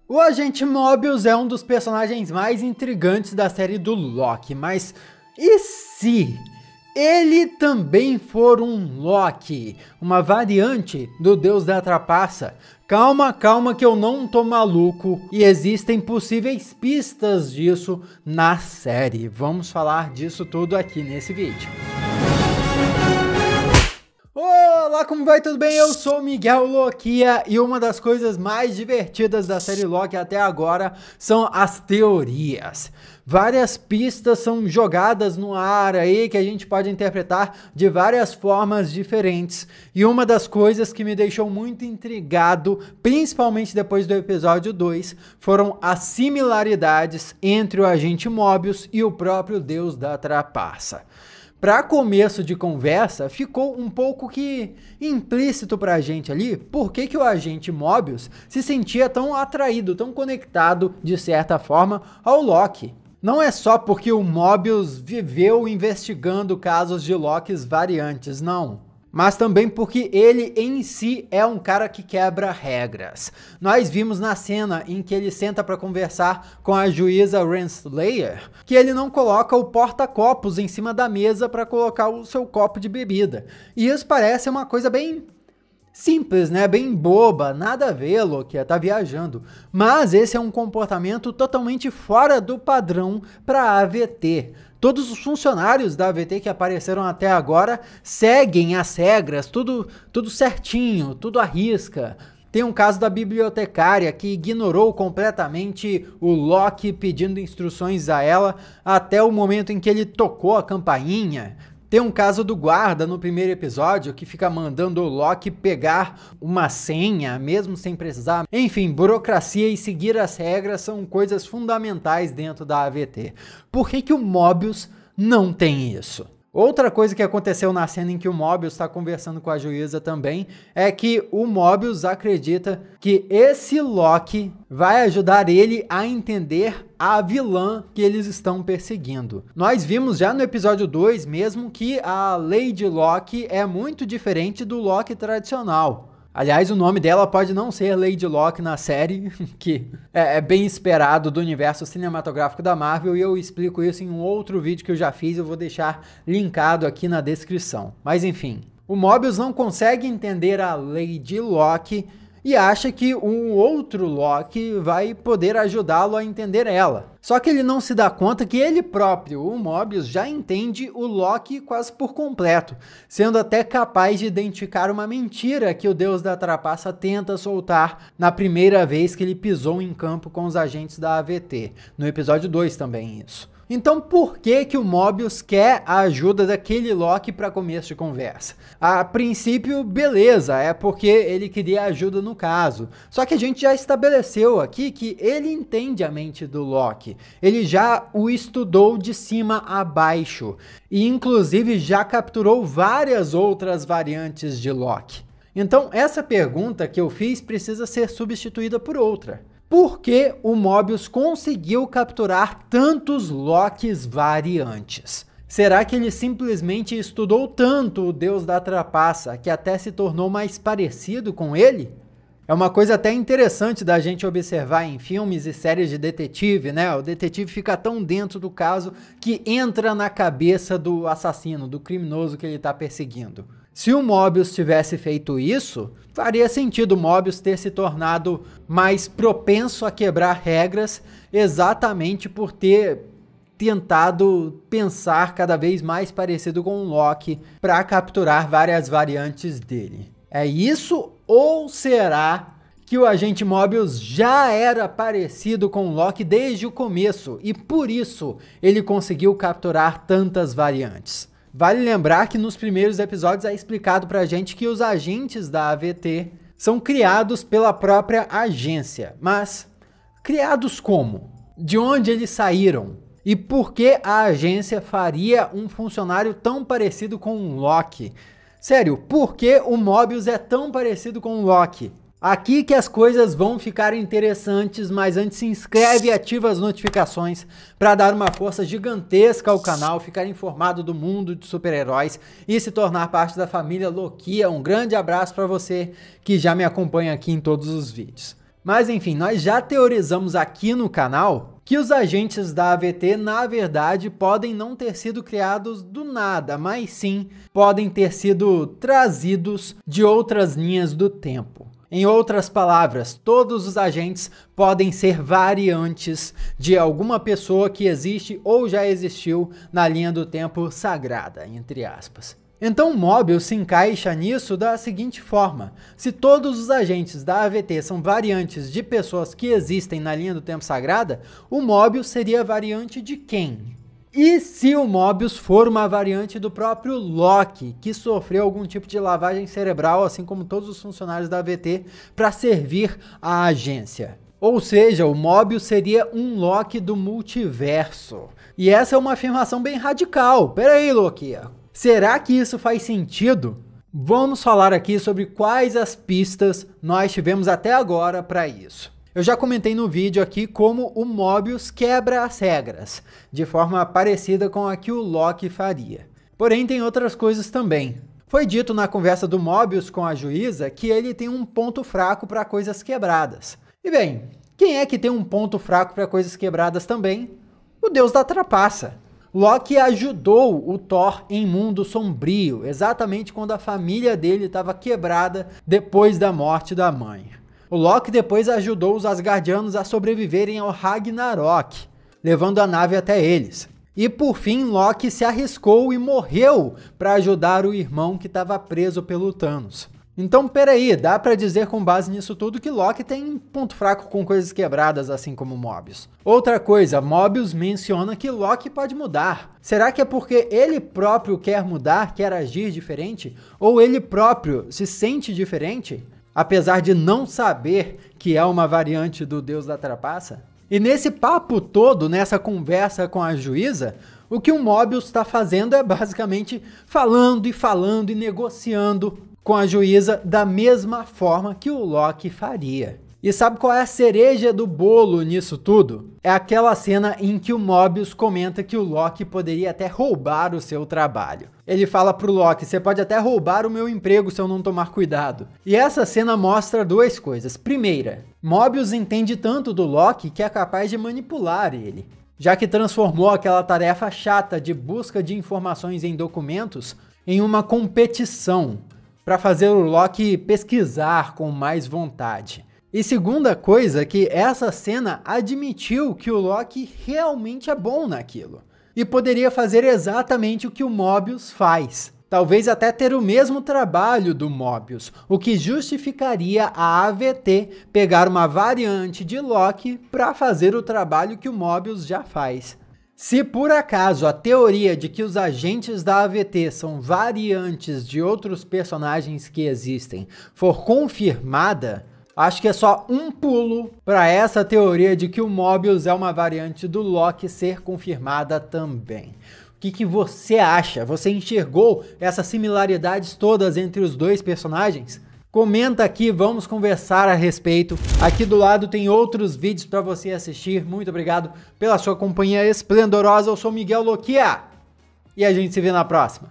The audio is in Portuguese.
O agente Mobius é um dos personagens mais intrigantes da série do Loki, mas e se ele também for um Loki, uma variante do Deus da Trapaça? Calma, calma que eu não tô maluco e existem possíveis pistas disso na série. Vamos falar disso tudo aqui nesse vídeo. Olá, como vai? Tudo bem? Eu sou Miguel Loquia e uma das coisas mais divertidas da série Loki até agora são as teorias. Várias pistas são jogadas no ar aí que a gente pode interpretar de várias formas diferentes. E uma das coisas que me deixou muito intrigado, principalmente depois do episódio 2, foram as similaridades entre o agente Mobius e o próprio Deus da Trapaça. Para começo de conversa, ficou um pouco que implícito pra gente ali por que o agente Mobius se sentia tão atraído, tão conectado, de certa forma, ao Loki. Não é só porque o Mobius viveu investigando casos de Lokis variantes, não. Mas também porque ele em si é um cara que quebra regras. Nós vimos na cena em que ele senta para conversar com a juíza Renslayer que ele não coloca o porta-copos em cima da mesa para colocar o seu copo de bebida. E isso parece uma coisa bem simples, né? Bem boba, nada a ver, Loki, tá viajando. Mas esse é um comportamento totalmente fora do padrão para a AVT. Todos os funcionários da AVT que apareceram até agora seguem as regras, tudo certinho, tudo à risca. Tem um caso da bibliotecária que ignorou completamente o Loki pedindo instruções a ela até o momento em que ele tocou a campainha. Tem um caso do guarda no primeiro episódio que fica mandando o Loki pegar uma senha, mesmo sem precisar. Enfim, burocracia e seguir as regras são coisas fundamentais dentro da AVT. Por que o Mobius não tem isso? Outra coisa que aconteceu na cena em que o Mobius está conversando com a juíza também é que o Mobius acredita que esse Loki vai ajudar ele a entender a vilã que eles estão perseguindo. Nós vimos já no episódio 2 mesmo que a Lady Loki é muito diferente do Loki tradicional. Aliás, o nome dela pode não ser Lady Loki na série, que é bem esperado do universo cinematográfico da Marvel, e eu explico isso em um outro vídeo que eu já fiz, eu vou deixar linkado aqui na descrição. Mas enfim, o Mobius não consegue entender a Lady Loki e acha que um outro Loki vai poder ajudá-lo a entender ela. Só que ele não se dá conta que ele próprio, o Mobius, já entende o Loki quase por completo, sendo até capaz de identificar uma mentira que o Deus da Trapaça tenta soltar na primeira vez que ele pisou em campo com os agentes da AVT. No episódio 2 também isso. Então por que o Mobius quer a ajuda daquele Loki para começo de conversa? A princípio, beleza, é porque ele queria ajuda no caso. Só que a gente já estabeleceu aqui que ele entende a mente do Loki. Ele já o estudou de cima a baixo e inclusive já capturou várias outras variantes de Loki. Então essa pergunta que eu fiz precisa ser substituída por outra. Por que o Mobius conseguiu capturar tantos Lokis variantes? Será que ele simplesmente estudou tanto o Deus da Trapaça que até se tornou mais parecido com ele? É uma coisa até interessante da gente observar em filmes e séries de detetive, né? O detetive fica tão dentro do caso que entra na cabeça do assassino, do criminoso que ele está perseguindo. Se o Mobius tivesse feito isso, faria sentido o Mobius ter se tornado mais propenso a quebrar regras exatamente por ter tentado pensar cada vez mais parecido com o Loki para capturar várias variantes dele. É isso ou será que o agente Mobius já era parecido com o Loki desde o começo e por isso ele conseguiu capturar tantas variantes? Vale lembrar que nos primeiros episódios é explicado pra gente que os agentes da AVT são criados pela própria agência. Mas criados como? De onde eles saíram? E por que a agência faria um funcionário tão parecido com um Loki? Sério, por que o Mobius é tão parecido com o Loki? Aqui que as coisas vão ficar interessantes, mas antes se inscreve e ativa as notificações para dar uma força gigantesca ao canal, ficar informado do mundo de super-heróis e se tornar parte da família Loquia. Um grande abraço para você que já me acompanha aqui em todos os vídeos. Mas enfim, nós já teorizamos aqui no canal que os agentes da AVT, na verdade, podem não ter sido criados do nada, mas sim podem ter sido trazidos de outras linhas do tempo. Em outras palavras, todos os agentes podem ser variantes de alguma pessoa que existe ou já existiu na linha do tempo sagrada, entre aspas. Então, Mobius se encaixa nisso da seguinte forma: se todos os agentes da AVT são variantes de pessoas que existem na linha do tempo sagrada, o Mobius seria variante de quem? E se o Mobius for uma variante do próprio Loki, que sofreu algum tipo de lavagem cerebral, assim como todos os funcionários da AVT, para servir à agência? Ou seja, o Mobius seria um Loki do multiverso. E essa é uma afirmação bem radical. Pera aí, Loki. Será que isso faz sentido? Vamos falar aqui sobre quais as pistas nós tivemos até agora para isso. Eu já comentei no vídeo aqui como o Mobius quebra as regras, de forma parecida com a que o Loki faria. Porém, tem outras coisas também. Foi dito na conversa do Mobius com a juíza que ele tem um ponto fraco para coisas quebradas. E bem, quem é que tem um ponto fraco para coisas quebradas também? O Deus da trapaça. Loki ajudou o Thor em Mundo Sombrio, exatamente quando a família dele estava quebrada depois da morte da mãe. O Loki depois ajudou os Asgardianos a sobreviverem ao Ragnarok, levando a nave até eles. E por fim, Loki se arriscou e morreu para ajudar o irmão que estava preso pelo Thanos. Então, peraí, dá pra dizer com base nisso tudo que Loki tem ponto fraco com coisas quebradas, assim como Mobius. Outra coisa, Mobius menciona que Loki pode mudar. Será que é porque ele próprio quer mudar, quer agir diferente? Ou ele próprio se sente diferente, apesar de não saber que é uma variante do Deus da Trapaça? E nesse papo todo, nessa conversa com a juíza, o que o Mobius está fazendo é basicamente falando e negociando com a juíza da mesma forma que o Loki faria. E sabe qual é a cereja do bolo nisso tudo? É aquela cena em que o Mobius comenta que o Loki poderia até roubar o seu trabalho. Ele fala pro Loki: você pode até roubar o meu emprego se eu não tomar cuidado. E essa cena mostra duas coisas. Primeira, Mobius entende tanto do Loki que é capaz de manipular ele, já que transformou aquela tarefa chata de busca de informações em documentos em uma competição para fazer o Loki pesquisar com mais vontade. E segunda coisa, que essa cena admitiu que o Loki realmente é bom naquilo. E poderia fazer exatamente o que o Mobius faz. Talvez até ter o mesmo trabalho do Mobius, o que justificaria a AVT pegar uma variante de Loki para fazer o trabalho que o Mobius já faz. Se por acaso a teoria de que os agentes da AVT são variantes de outros personagens que existem for confirmada, acho que é só um pulo para essa teoria de que o Mobius é uma variante do Loki ser confirmada também. O que você acha? Você enxergou essas similaridades todas entre os dois personagens? Comenta aqui, vamos conversar a respeito. Aqui do lado tem outros vídeos para você assistir. Muito obrigado pela sua companhia esplendorosa. Eu sou Miguel Loquia e a gente se vê na próxima.